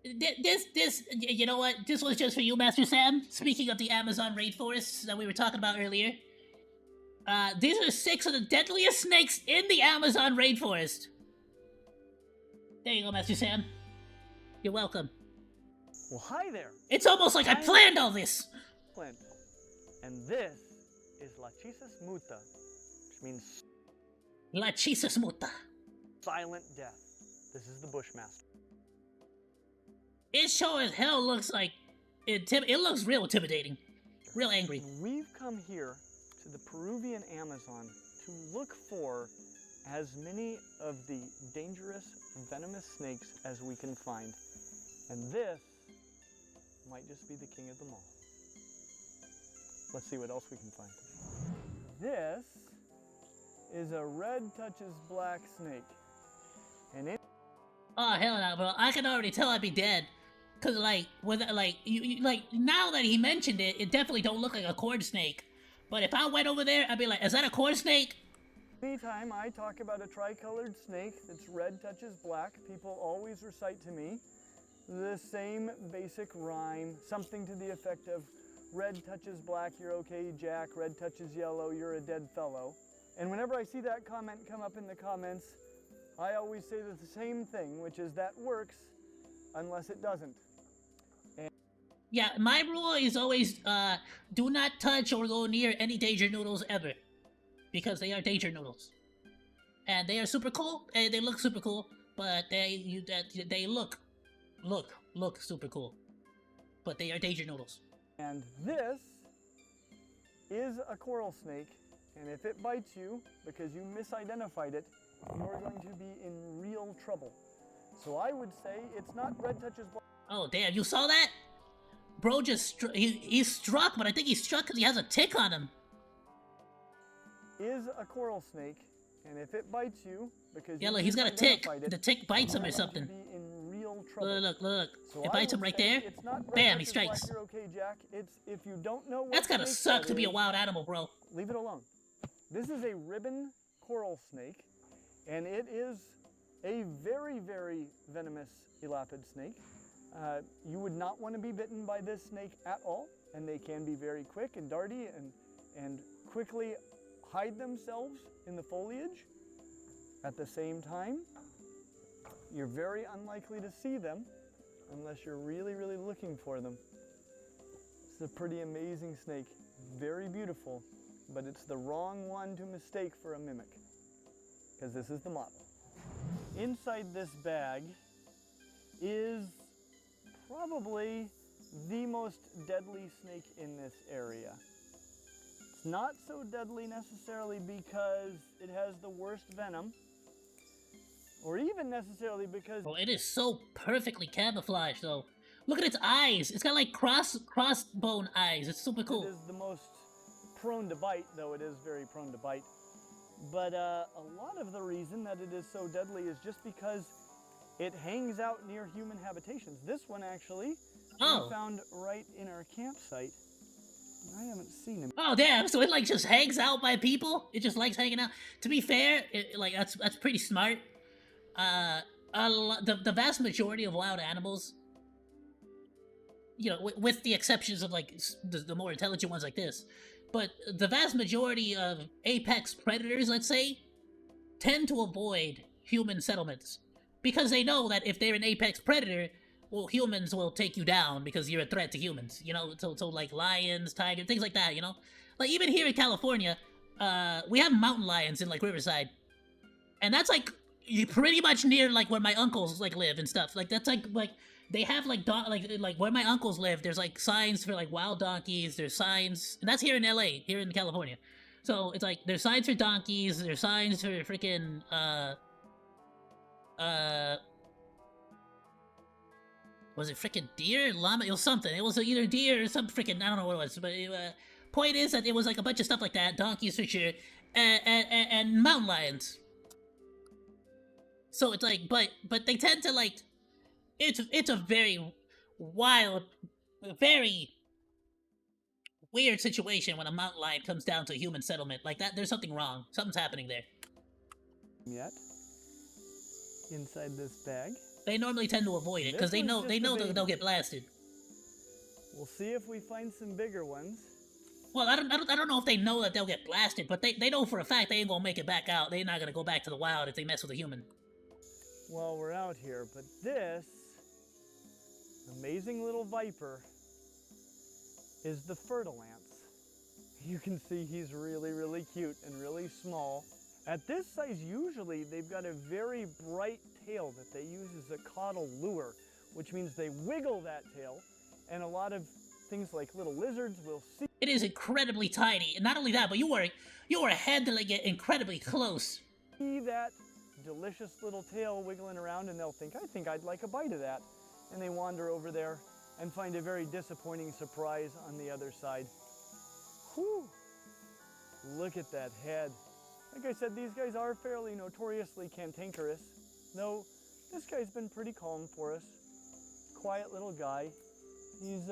You know what? This was just for you, Master Sam. Speaking of the Amazon rainforests that we were talking about earlier, these are 6 of the deadliest snakes in the Amazon rainforest. There you go, Master Sam. You're welcome. Well, hi there. It's almost like I planned all this. Clint. And this is Lachesis muta, which means Lachesis muta. Silent death. This is the Bushmaster. It sure as hell looks like it looks real intimidating, real angry. And we've come here to the Peruvian Amazon to look for as many of the dangerous, venomous snakes as we can find. And this might just be the king of them all. Let's see what else we can find. This is a red touches black snake. And it Oh hell no, bro! I can already tell I'd be dead, cause like now that he mentioned it, it definitely don't look like a corn snake. But if I went over there, I'd be like, is that a corn snake? anytime I talk about a tricolored snake that's red touches black, people always recite to me the same basic rhyme, something to the effect of red touches black, you're okay, Jack, red touches yellow, you're a dead fellow. And whenever I see that comment come up in the comments, I always say the same thing, which is that works unless it doesn't. Yeah, my rule is always do not touch or go near any danger noodles ever, because they are danger noodles, and they are super cool and they look super cool, but they look super cool, but they are danger noodles. And this is a coral snake, and if it bites you because you misidentified it, you're going to be in real trouble. So I would say it's not red touches black. Oh damn, you saw that? Bro just he's struck, but I think he's struck because he has a tick on him. Is a coral snake, and if it bites you because Yeah, you look, he's got a tick. misidentified it, The tick bites him or you're going to something. be in real trouble. Look. So It I bites him would right say there. it's not red Bam, he touches black, strikes. you're okay, Jack. It's if you don't know what That's gotta snake suck that to be a is, wild animal, bro. leave it alone. This is a ribbon coral snake, and it is a very, very venomous elapid snake. You would not want to be bitten by this snake at all, and they can be very quick and darty and quickly hide themselves in the foliage. At the same time, you're very unlikely to see them unless you're really, really looking for them. It's a pretty amazing snake, very beautiful, but it's the wrong one to mistake for a mimic, because this is the model. Inside this bag is probably the most deadly snake in this area. It's not so deadly necessarily because it has the worst venom, or even necessarily because Oh, it is so perfectly camouflaged, though. Look at its eyes. It's got like crossbone eyes. It's super cool. it is the most prone to bite, though it is very prone to bite. But a lot of the reason that it is so deadly is just because it hangs out near human habitations. This one actually we found right in our campsite. I haven't seen him. Oh damn! So it like just hangs out by people. It just likes hanging out. To be fair, that's pretty smart. The vast majority of wild animals, you know, with the exceptions of like the more intelligent ones like this, but the vast majority of apex predators, let's say, tend to avoid human settlements because they know that if they're an apex predator, well, humans will take you down because you're a threat to humans. You know, so like lions, tigers, things like that. You know, like even here in California, we have mountain lions in like Riverside, and that's like pretty much near like where my uncles like live and stuff. Like that's like they have like like where my uncles live. There's like signs for like wild donkeys. There's signs, and that's here in LA, here in California. So it's like there's signs for donkeys. There's signs for freaking was it freaking deer, llama? It was something. It was either deer or some freaking I don't know what it was. But point is that it was like a bunch of stuff like that. Donkeys for sure, and mountain lions. So it's like, but they tend to like, it's a very wild, very weird situation when a mountain lion comes down to a human settlement like that. There's something wrong. Something's happening there. Yet inside this bag. They normally tend to avoid it because they know they'll get blasted. We'll see if we find some bigger ones. Well, I don't know if they know that they'll get blasted, but they know for a fact they ain't gonna make it back out. They're not gonna go back to the wild if they mess with a human. While we're out here, but this amazing little viper is the Fertilance. You can see he's really, really cute and really small. At this size, usually they've got a very bright tail that they use as a caudal lure, which means they wiggle that tail, and a lot of things like little lizards will see. It is incredibly tiny, and not only that, but you were handling it incredibly close. See that delicious little tail wiggling around, and they'll think, I think I'd like a bite of that. And they wander over there and find a very disappointing surprise on the other side. Whew! Look at that head. Like I said, these guys are fairly notoriously cantankerous, though this guy's been pretty calm for us. Quiet little guy. He's,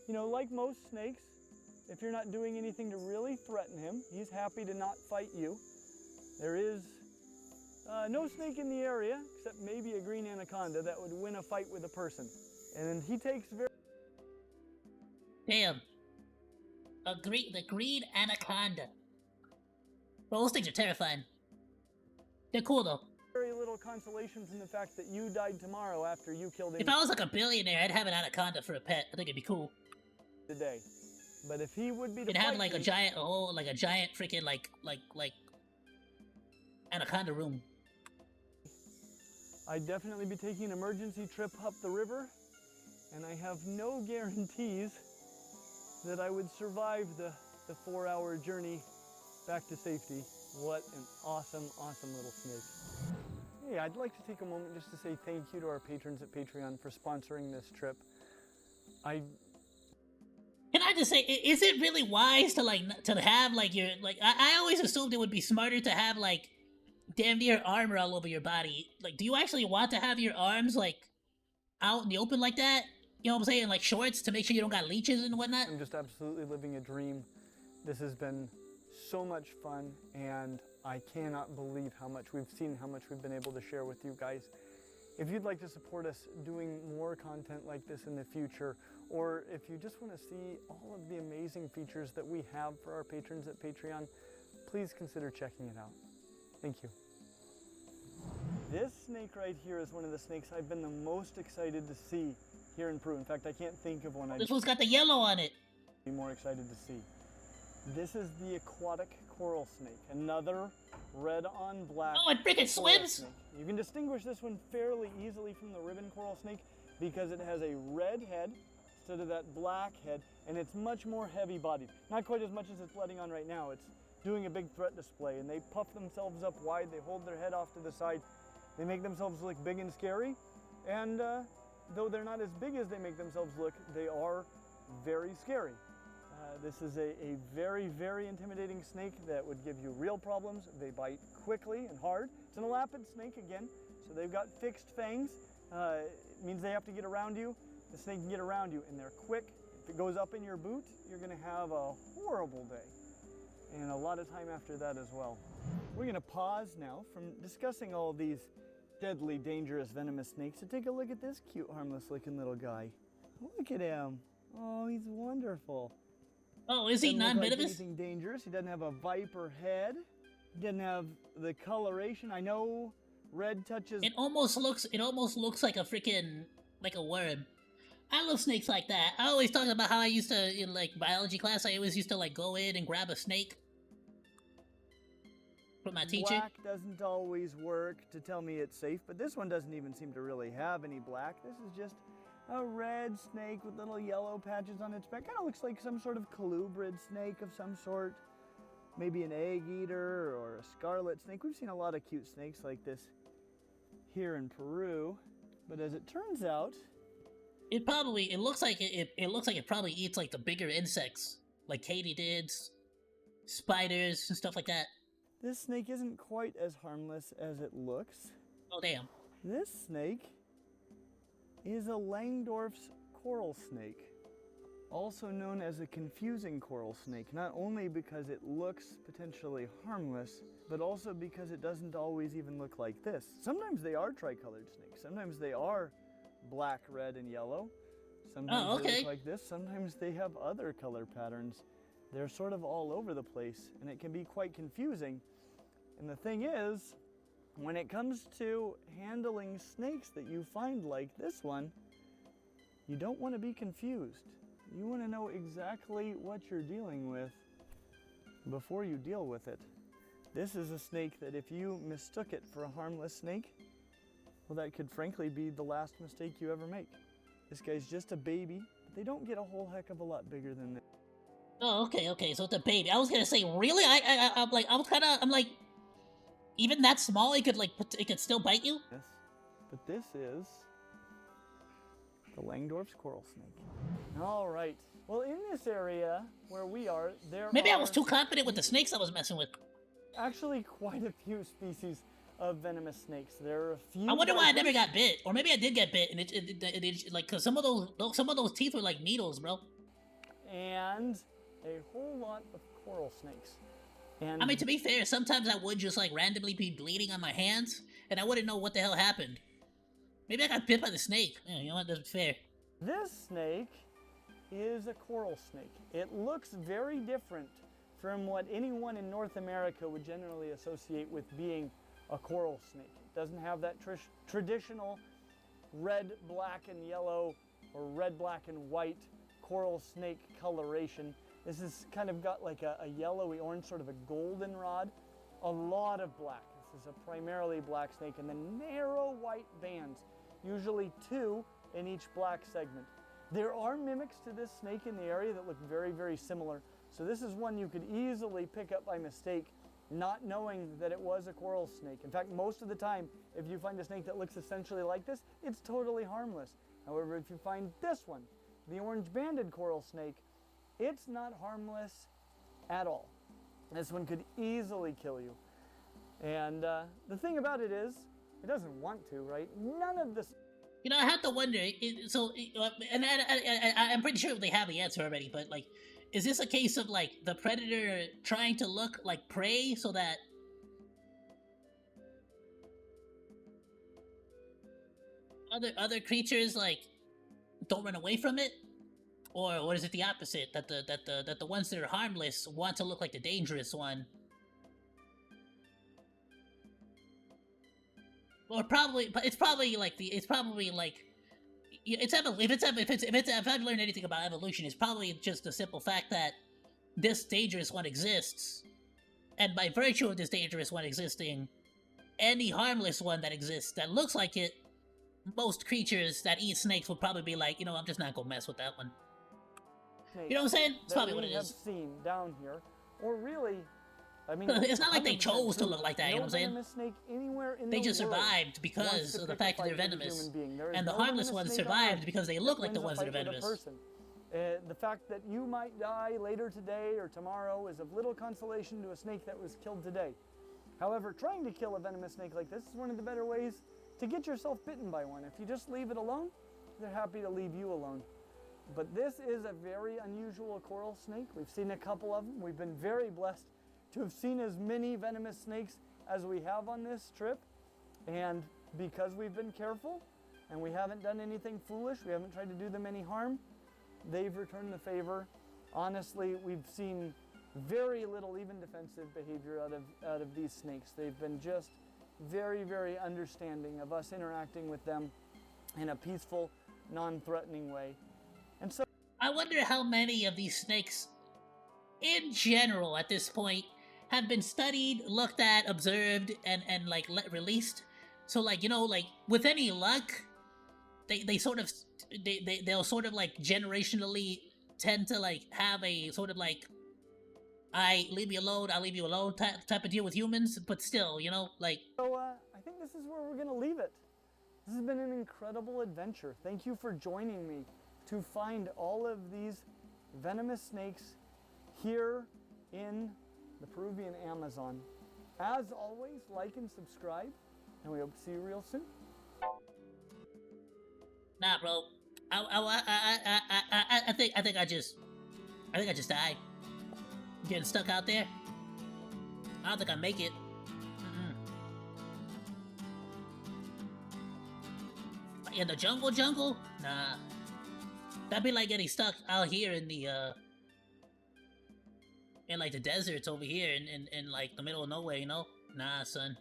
you know, like most snakes, if you're not doing anything to really threaten him, he's happy to not fight you. There is no snake in the area, except maybe a green anaconda, that would win a fight with a person. And he takes very... Damn. The green anaconda. Well, those things are terrifying. They're cool, though. Very little consolation from the fact that you died tomorrow after you killed him. If I was like a billionaire, I'd have an anaconda for a pet. I think it'd be cool. Today. But if he would be the it'd have like a giant, like a giant freaking like anaconda room. I'd definitely be taking an emergency trip up the river, and I have no guarantees that I would survive the 4-hour journey back to safety. What an awesome, awesome little snake. Hey, I'd like to take a moment just to say thank you to our patrons at Patreon for sponsoring this trip. Can I just say, is it really wise to to have your I always assumed it would be smarter to have damn near armor all over your body. Like, do you actually want to have your arms out in the open like that? You know what I'm saying? Like shorts to make sure you don't got leeches and whatnot? I'm just absolutely living a dream. This has been so much fun, and I cannot believe how much we've seen, how much we've been able to share with you guys. If you'd like to support us doing more content like this in the future, or if you just want to see all of the amazing features that we have for our patrons at Patreon, please consider checking it out. Thank you. This snake right here is one of the snakes I've been the most excited to see here in Peru. In fact, I can't think of one This one's got the yellow on it. Be more excited to see. This is the aquatic coral snake, another red on black. Oh, it freaking swims! Snake. You can distinguish this one fairly easily from the ribbon coral snake because it has a red head instead of that black head, and it's much more heavy bodied. Not quite as much as it's letting on right now. It's doing a big threat display, and they puff themselves up wide, they hold their head off to the side, they make themselves look big and scary, and though they're not as big as they make themselves look, they are very scary. This is a very, very intimidating snake that would give you real problems. They bite quickly and hard. It's an elapid snake again, so they've got fixed fangs. It means they have to get around you. The snake can get around you, and they're quick. If it goes up in your boot, you're going to have a horrible day, and a lot of time after that as well. We're going to pause now from discussing all these deadly, dangerous, venomous snakes to take a look at this cute, harmless-looking little guy. Look at him. Oh, he's wonderful. Oh, is he non-venomous? Like anything dangerous. He doesn't have a viper head. He doesn't have the coloration. I know red touches. It almost looks like a freaking a worm. I love snakes like that. I always talk about how I used to in biology class. I always used to go in and grab a snake from my teacher. Black doesn't always work to tell me it's safe, but this one doesn't even seem to really have any black. This is just a red snake with little yellow patches on its back. Kind of looks like some sort of colubrid snake of some sort. Maybe an egg eater or a scarlet snake. We've seen a lot of cute snakes like this here in Peru. But as it turns out, it looks like it probably eats the bigger insects, like katydids, spiders, and stuff like that. This snake isn't quite as harmless as it looks. Oh damn. This snake is a Langdorf's coral snake, also known as a confusing coral snake, not only because it looks potentially harmless, but also because it doesn't always even look like this. Sometimes they are tricolored snakes. Sometimes they are black, red, and yellow. Sometimes they look like this. Sometimes they have other color patterns. They're sort of all over the place, and it can be quite confusing. And the thing is, when it comes to handling snakes that you find like this one, you don't want to be confused. You want to know exactly what you're dealing with before you deal with it. This is a snake that if you mistook it for a harmless snake, well, that could frankly be the last mistake you ever make. This guy's just a baby, but they don't get a whole heck of a lot bigger than this. Oh, okay, so it's a baby. I was gonna say, really? I'm like, even that small, it could still bite you? Yes, but this is the Langdorf's coral snake. All right. Well, in this area where we are, Maybe I was too confident with the snakes I was messing with. Actually quite a few species of venomous snakes. There are a few. I wonder why I never got bit, or maybe I did get bit, and it like, cause some of those teeth were like needles, bro. And a whole lot of coral snakes. And I mean, to be fair, sometimes I would just like randomly be bleeding on my hands, and I wouldn't know what the hell happened. Maybe I got bit by the snake. Yeah, you know what? That's fair. This snake is a coral snake. It looks very different from what anyone in North America would generally associate with being a coral snake. It doesn't have that traditional red, black, and yellow, or red, black, and white coral snake coloration. This has kind of got like a yellowy orange, sort of a goldenrod, a lot of black. This is a primarily black snake, and then narrow white bands, usually 2 in each black segment. There are mimics to this snake in the area that look very, very similar. So this is one you could easily pick up by mistake, not knowing that it was a coral snake. In fact, most of the time, if you find a snake that looks essentially like this, it's totally harmless. However, if you find this one, the orange-banded coral snake, it's not harmless at all. This one could easily kill you. And the thing about it is, it doesn't want to, right? None of this. You know, I have to wonder. I'm pretty sure they have the answer already. But like, is this a case of like the predator trying to look like prey so that other creatures like don't run away from it, or is it the opposite, that the ones that are harmless want to look like the dangerous one? Or probably, but it's probably like if I've learned anything about evolution, it's probably just the simple fact that this dangerous one exists, and by virtue of this dangerous one existing, any harmless one that exists that looks like it, most creatures that eat snakes will probably be like, you know, I'm just not gonna mess with that one. You know what I'm saying? It's probably what it is. Have seen down here, or really, I mean, it's not like they chose to look like that. You know what I'm saying? Snake anywhere in they the just world survived because of the fact that they're venomous, and the no harmless ones survived because they look like the ones that are venomous. The fact that you might die later today or tomorrow is of little consolation to a snake that was killed today. However, trying to kill a venomous snake like this is one of the better ways to get yourself bitten by one. If you just leave it alone, they're happy to leave you alone. But this is a very unusual coral snake. We've seen a couple of them. We've been very blessed to have seen as many venomous snakes as we have on this trip. And because we've been careful and we haven't done anything foolish, we haven't tried to do them any harm, they've returned the favor. Honestly, we've seen very little even defensive behavior out of these snakes. They've been just very, very understanding of us interacting with them in a peaceful, non-threatening way. And so I wonder how many of these snakes in general at this point have been studied, looked at, observed, and like released. So like, you know, like with any luck, they'll sort of like generationally tend to like have a sort of like, I leave me alone, I'll leave you alone type of deal with humans, but still, you know, like. So I think this is where we're gonna leave it. This has been an incredible adventure. Thank you for joining me to find all of these venomous snakes here in the Peruvian Amazon. As always, like and subscribe, and we hope to see you real soon. Nah, bro. I think I just died. Getting stuck out there. I don't think I make it. In the jungle? Nah. That'd be like getting stuck out here in the, in, like, the deserts over here in like, the middle of nowhere, you know? Nah, son.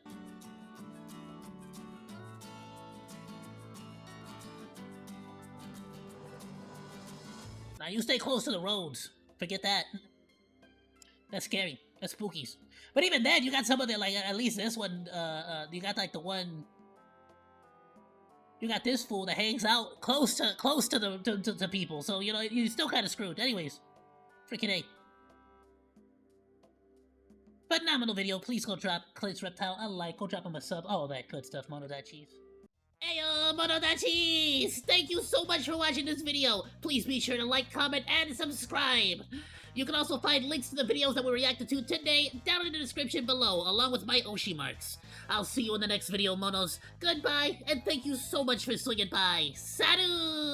Now, you stay close to the roads. Forget that. That's scary. That's spookies. But even then, you got some of the, like, at least this one, you got, like, the one... You got this fool that hangs out close to the people, so, you know, you're still kind of screwed. Anyways, freaking A. Phenomenal video. Please go drop Clint's Reptile a like. Go drop him a sub. All that good stuff. Monodachis. Ayo, Monodachis! Thank you so much for watching this video. Please be sure to like, comment, and subscribe. You can also find links to the videos that we reacted to today down in the description below, along with my Oshi marks. I'll see you in the next video, Monos. Goodbye, and thank you so much for swinging by. Salut!